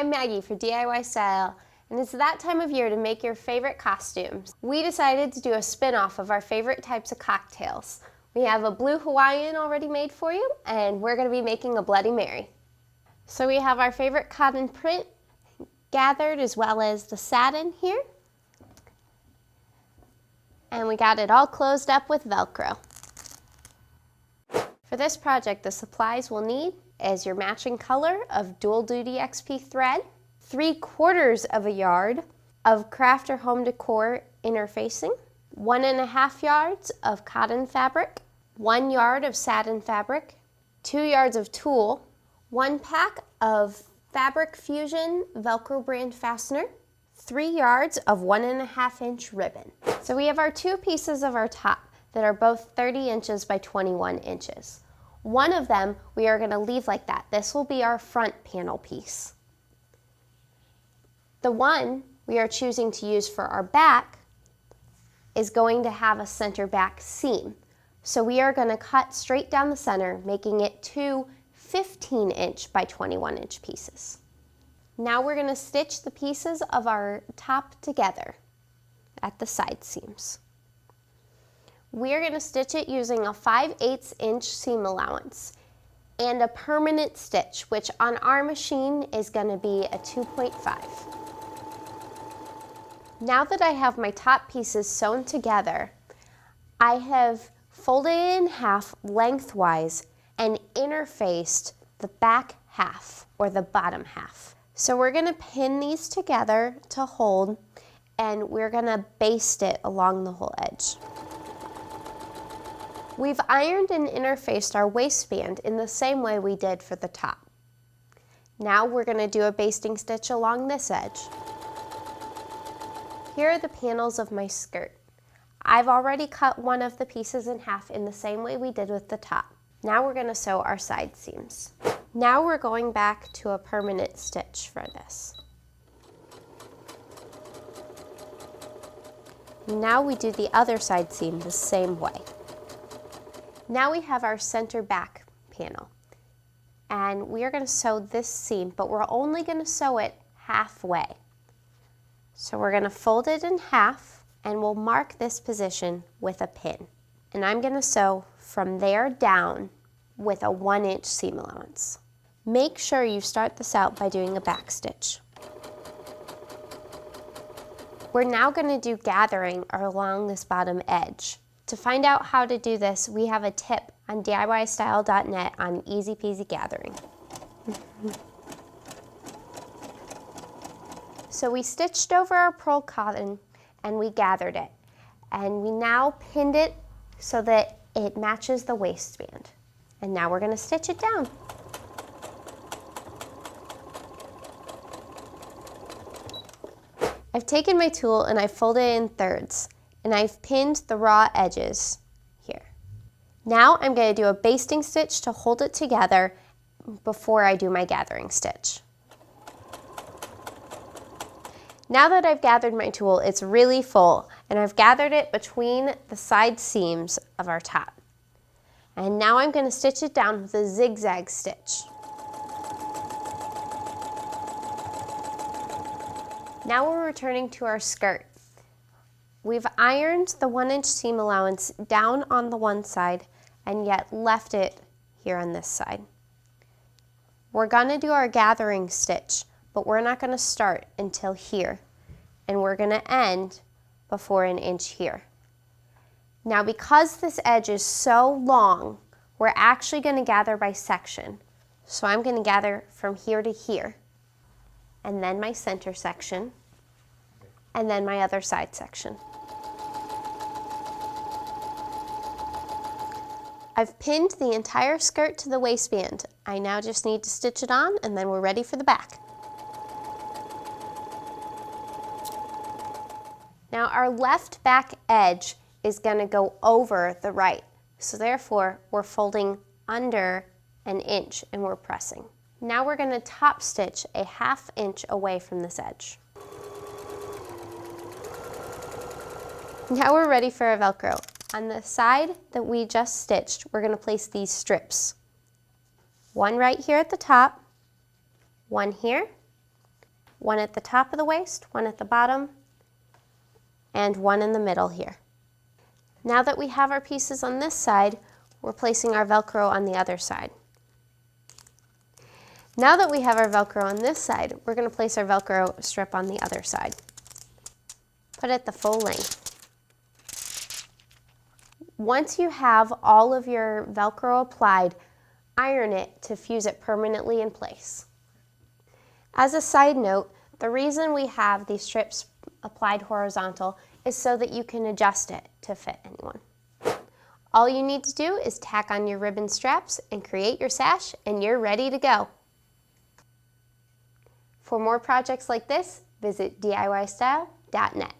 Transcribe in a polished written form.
I'm Maggie for DIYStyle, and it's that time of year to make your favorite costumes. We decided to do a spin-off of our favorite types of cocktails. We have a blue Hawaiian already made for you, and we're going to be making a Bloody Mary. So we have our favorite cotton print gathered as well as the satin here. And we got it all closed up with Velcro. For this project, the supplies we'll need is your matching color of Dual Duty XP thread, 3/4 of a yard of craft or home decor interfacing, 1.5 yards of cotton fabric, 1 yard of satin fabric, 2 yards of tulle, 1 pack of Fabric Fusion Velcro brand fastener, 3 yards of 1.5 inch ribbon. So we have our 2 pieces of our top that are both 30 inches by 21 inches. One of them we are going to leave like that. This will be our front panel piece. The one we are choosing to use for our back is going to have a center back seam. So we are going to cut straight down the center, making it 2 15-inch by 21-inch pieces. Now we're going to stitch the pieces of our top together at the side seams. We're going to stitch it using a 5/8 inch seam allowance and a permanent stitch, which on our machine is going to be a 2.5. Now that I have my top pieces sewn together, I have folded it in half lengthwise and interfaced the back half or the bottom half. So we're going to pin these together to hold, and we're going to baste it along the whole edge. We've ironed and interfaced our waistband in the same way we did for the top. Now we're going to do a basting stitch along this edge. Here are the panels of my skirt. I've already cut one of the pieces in half in the same way we did with the top. Now we're going to sew our side seams. Now we're going back to a permanent stitch for this. Now we do the other side seam the same way. Now we have our center back panel, and we are going to sew this seam, but we're only going to sew it halfway. So we're going to fold it in half, and we'll mark this position with a pin. And I'm going to sew from there down with a 1-inch seam allowance. Make sure you start this out by doing a back stitch. We're now going to do gathering along this bottom edge. To find out how to do this, we have a tip on DIYStyle.net on easy peasy gathering. So we stitched over our pearl cotton and we gathered it. And we now pinned it so that it matches the waistband. And now we're going to stitch it down. I've taken my tool and I've folded it in thirds, and I've pinned the raw edges here. Now I'm going to do a basting stitch to hold it together before I do my gathering stitch. Now that I've gathered my tool, it's really full, and I've gathered it between the side seams of our top. And now I'm going to stitch it down with a zigzag stitch. Now we're returning to our skirt. We've ironed the 1-inch seam allowance down on the one side and yet left it here on this side. We're going to do our gathering stitch, but we're not going to start until here, and we're going to end before 1 inch here. Now because this edge is so long, we're actually going to gather by section. So I'm going to gather from here to here, and then my center section, and then my other side section. I've pinned the entire skirt to the waistband. I now just need to stitch it on, and then we're ready for the back. Now our left back edge is going to go over the right. So therefore, we're folding under 1 inch and we're pressing. Now we're going to top stitch a 1/2 inch away from this edge. Now we're ready for our Velcro. On the side that we just stitched, we're going to place these strips. One right here at the top, one here, one at the top of the waist, one at the bottom, and one in the middle here. Now that we have our pieces on this side, we're placing our Velcro on the other side. Now that we have our Velcro on this side, we're going to place our Velcro strip on the other side. Put it the full length. Once you have all of your Velcro applied, iron it to fuse it permanently in place. As a side note, the reason we have these strips applied horizontal is so that you can adjust it to fit anyone. All you need to do is tack on your ribbon straps and create your sash, and you're ready to go. For more projects like this, visit DIYStyle.net.